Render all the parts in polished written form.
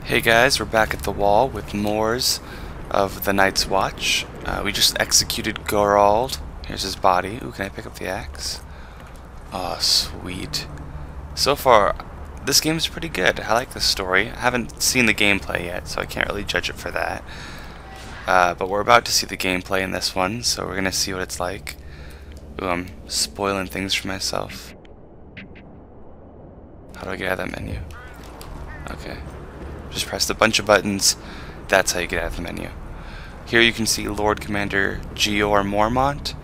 Hey guys, we're back at the wall with Moors of the Night's Watch. We just executed Gorald. Here's his body. Ooh, can I pick up the axe? Oh, sweet. So far, this game's pretty good. I like the story. I haven't seen the gameplay yet, so I can't really judge it for that. But we're about to see the gameplay in this one, so we're gonna see what it's like. Ooh, I'm spoiling things for myself. How do I get out of that menu? Okay. Just pressed a bunch of buttons. That's how you get out of the menu. Here you can see Lord Commander Gior Mormont.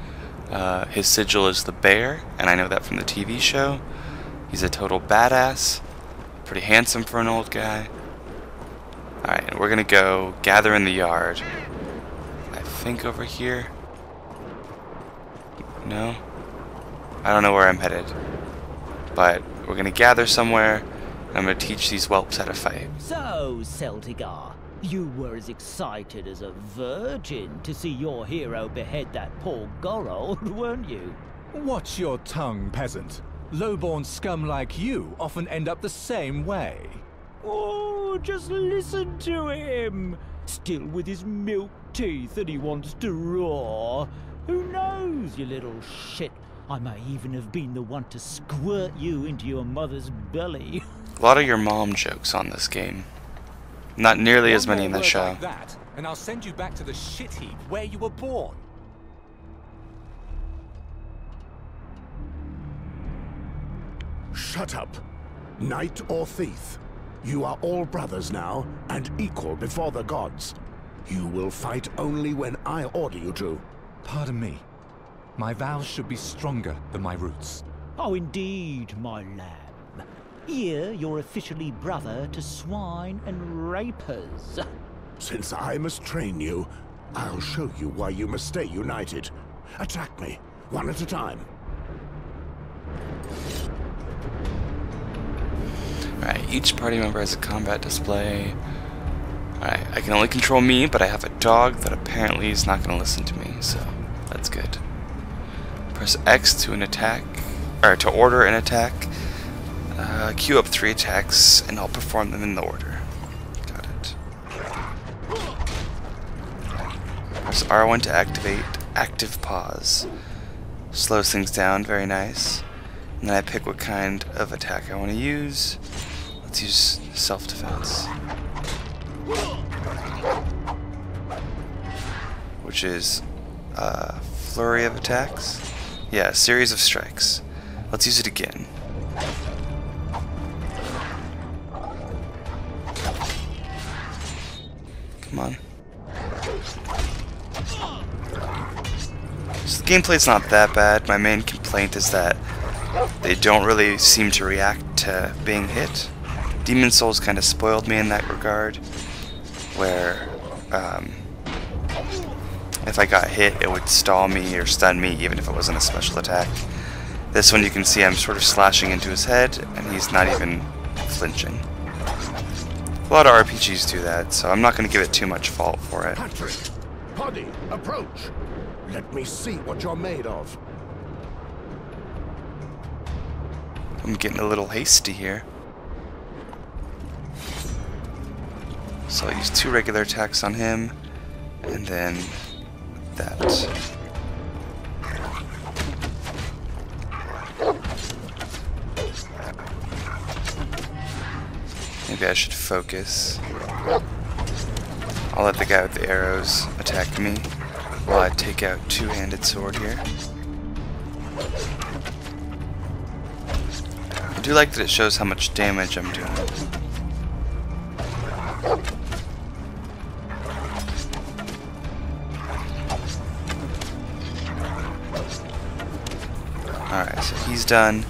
His sigil is the bear, and I know that from the TV show. He's a total badass. Pretty handsome for an old guy. Alright, and we're gonna go gather in the yard. I think over here. No? I don't know where I'm headed. But we're gonna gather somewhere. I'm going to teach these whelps how to fight. So, Celtigar, you were as excited as a virgin to see your hero behead that poor Gorald, weren't you? Watch your tongue, peasant. Low-born scum like you often end up the same way. Oh, just listen to him! Still with his milk teeth that he wants to roar. Who knows, you little shit? I may even have been the one to squirt you into your mother's belly. A lot of your mom jokes on this game. Not nearly as many in the show. Like that, and I'll send you back to the shit heap where you were born. Shut up. Knight or thief. You are all brothers now, and equal before the gods. You will fight only when I order you to. Pardon me. My vows should be stronger than my roots. Oh, indeed, my lamb. Here, you're officially brother to swine and rapers. Since I must train you, I'll show you why you must stay united. Attack me, one at a time. Alright, each party member has a combat display. Alright, I can only control me, but I have a dog that apparently is not going to listen to me, so that's good. Press X to an attack, or to order an attack. Queue up 3 attacks, and I'll perform them in the order. Got it. Press R1 to activate active pause. Slows things down, very nice. And then I pick what kind of attack I want to use. Let's use self-defense, which is a flurry of attacks. Yeah, a series of strikes. Let's use it again. Come on. So the gameplay's not that bad. My main complaint is that they don't really seem to react to being hit. Demon Souls kind of spoiled me in that regard, where if I got hit, it would stall me or stun me, even if it wasn't a special attack. This one you can see I'm sort of slashing into his head, and he's not even flinching. A lot of RPGs do that, so I'm not going to give it too much fault for it. Patrick, Poddy, approach. Let me see what you're made of. I'm getting a little hasty here. So I'll use 2 regular attacks on him, and then that. Maybe I should focus. I'll let the guy with the arrows attack me while I take out 2-handed sword here. I do like that it shows how much damage I'm doing. Alright, so he's done.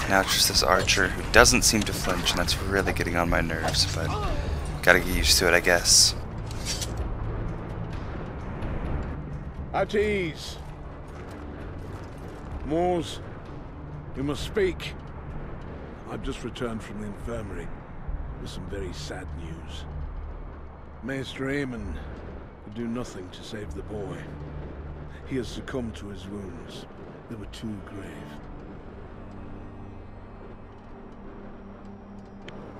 Now it's just this archer who doesn't seem to flinch, and that's really getting on my nerves, but gotta get used to it, I guess. At ease. Moors, you must speak. I've just returned from the infirmary with some very sad news. Maester Aemon could do nothing to save the boy. He has succumbed to his wounds. They were too grave.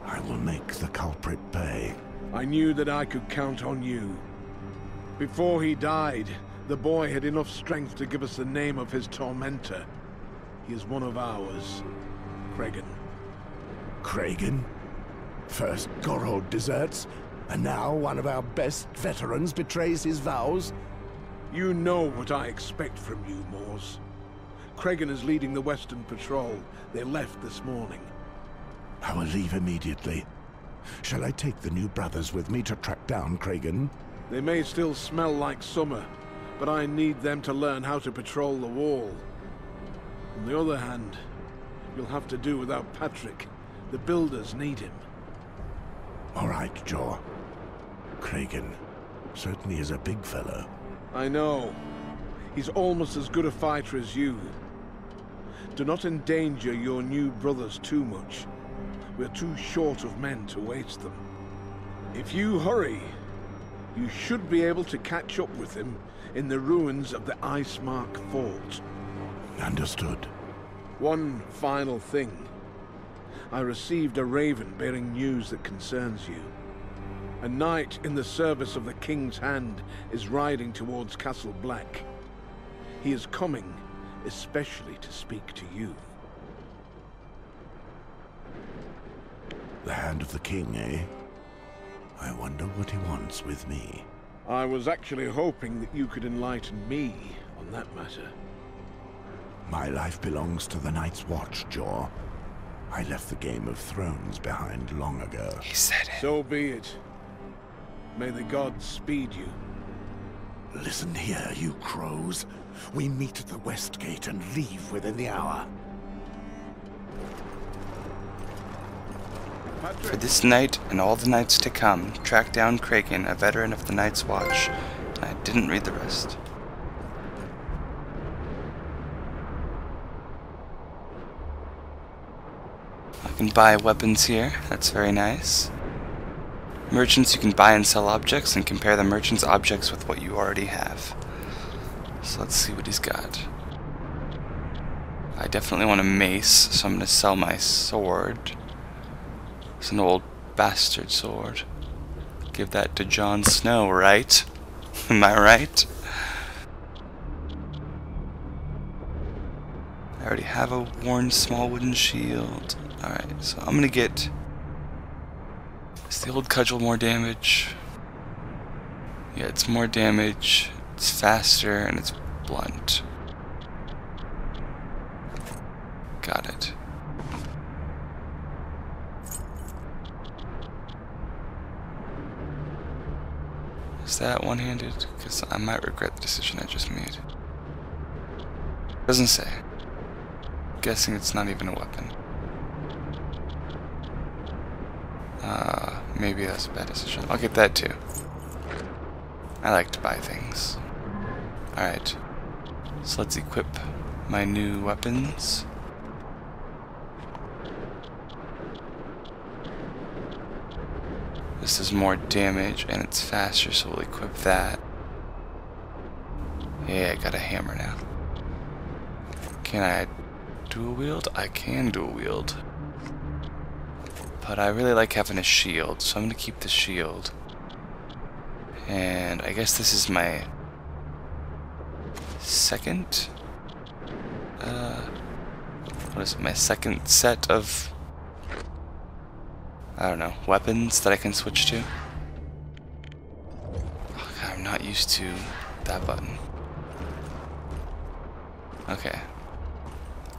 I will make the culprit pay. I knew that I could count on you. Before he died, the boy had enough strength to give us the name of his tormentor. He is one of ours, Cregan. Cregan? First Gorold deserts, and now one of our best veterans betrays his vows? You know what I expect from you, Moors. Cregan is leading the Western Patrol. They left this morning. I will leave immediately. Shall I take the new brothers with me to track down Cregan? They may still smell like summer, but I need them to learn how to patrol the wall. On the other hand, you'll have to do without Patrick. The builders need him. All right, Jaw. Cregan certainly is a big fellow. I know. He's almost as good a fighter as you. Do not endanger your new brothers too much. We're too short of men to waste them. If you hurry, you should be able to catch up with him in the ruins of the Icemark Fort. Understood. One final thing. I received a raven bearing news that concerns you. A knight in the service of the King's Hand is riding towards Castle Black. He is coming, especially to speak to you. The Hand of the King, eh? I wonder what he wants with me. I was actually hoping that you could enlighten me on that matter. My life belongs to the Night's Watch, Jaw. I left the Game of Thrones behind long ago. He said it. So be it. May the gods speed you. Listen here, you crows. We meet at the West Gate and leave within the hour. For this night and all the nights to come, track down Cregan, a veteran of the Night's Watch. I didn't read the rest. I can buy weapons here. That's very nice. Merchants, you can buy and sell objects and compare the merchant's objects with what you already have. So let's see what he's got. I definitely want a mace, so I'm going to sell my sword. It's an old bastard sword. Give that to Jon Snow, right? Am I right? I already have a worn small wooden shield. Alright, so I'm gonna get... Is the old cudgel more damage? Yeah, it's more damage, it's faster, and it's blunt. Got it. Is that one-handed? Because I might regret the decision I just made. Doesn't say. Guessing it's not even a weapon. Maybe that's a bad decision. I'll get that too. I like to buy things. Alright. So let's equip my new weapons. This is more damage and it's faster, so we'll equip that. Yeah, I got a hammer now. Can I dual wield? I can dual wield. But I really like having a shield, so I'm going to keep the shield. And I guess this is my second... what is it? My second set of... I don't know, weapons that I can switch to. Oh, God, I'm not used to that button. Okay.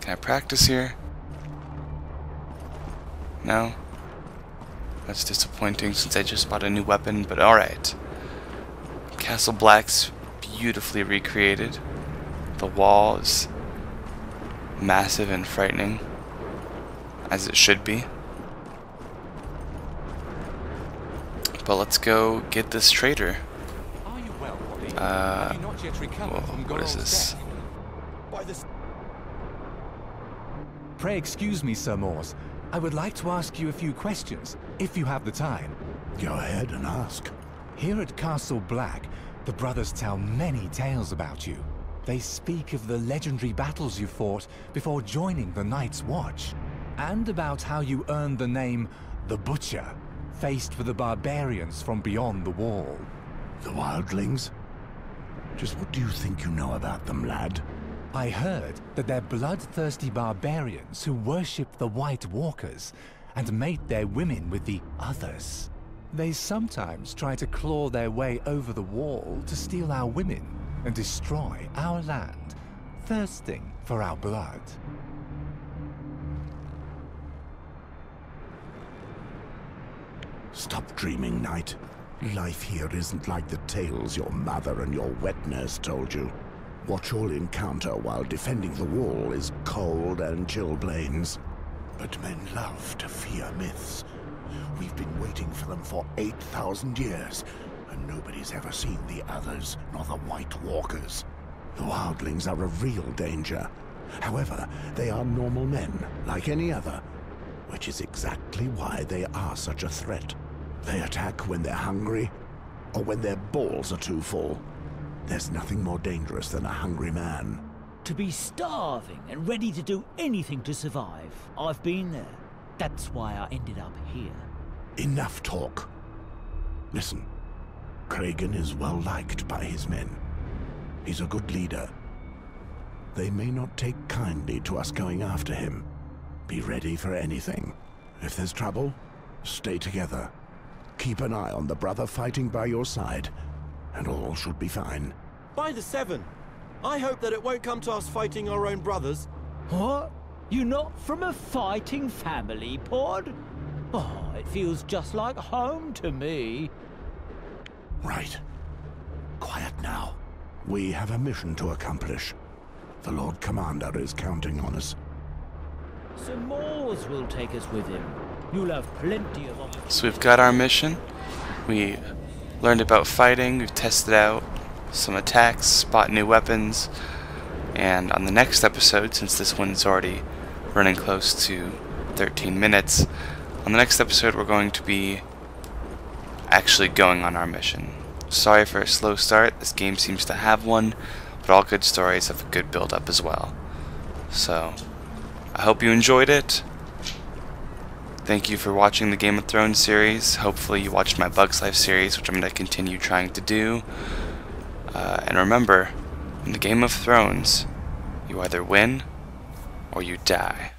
Can I practice here? No? That's disappointing since I just bought a new weapon, but alright. Castle Black's beautifully recreated. The wall is massive and frightening, as it should be. But let's go get this traitor. Whoa, what is this? Pray excuse me, Sir Mors. I would like to ask you a few questions, if you have the time. Go ahead and ask. Here at Castle Black, the brothers tell many tales about you. They speak of the legendary battles you fought before joining the Night's Watch, and about how you earned the name the Butcher, faced with the barbarians from beyond the wall. The wildlings? Just what do you think you know about them, lad? I heard that they're bloodthirsty barbarians who worship the White Walkers and mate their women with the others. They sometimes try to claw their way over the wall to steal our women and destroy our land, thirsting for our blood. Stop dreaming, Knight. Life here isn't like the tales your mother and your wet nurse told you. What you'll encounter while defending the wall is cold and chilblains. But men love to fear myths. We've been waiting for them for 8,000 years, and nobody's ever seen the others, nor the White Walkers. The wildlings are a real danger. However, they are normal men, like any other, which is exactly why they are such a threat. They attack when they're hungry, or when their balls are too full. There's nothing more dangerous than a hungry man. To be starving and ready to do anything to survive. I've been there. That's why I ended up here. Enough talk. Listen, Kragan is well liked by his men. He's a good leader. They may not take kindly to us going after him. Be ready for anything. If there's trouble, stay together. Keep an eye on the brother fighting by your side, and all should be fine. By the Seven, I hope that it won't come to us fighting our own brothers. What? You're not from a fighting family, Pod? Oh, it feels just like home to me. Right. Quiet now. We have a mission to accomplish. The Lord Commander is counting on us. Some Moors will take us with him. You'll have plenty of opportunities. So we've got our mission. We learned about fighting, we've tested out some attacks, spot new weapons, and on the next episode, since this one's already running close to 13 minutes, on the next episode we're going to be actually going on our mission. Sorry for a slow start, this game seems to have one, but all good stories have a good build up as well. So, I hope you enjoyed it. Thank you for watching the Game of Thrones series. Hopefully you watched my Bugs Life series, which I'm going to continue trying to do. And remember, in the Game of Thrones, you either win or you die.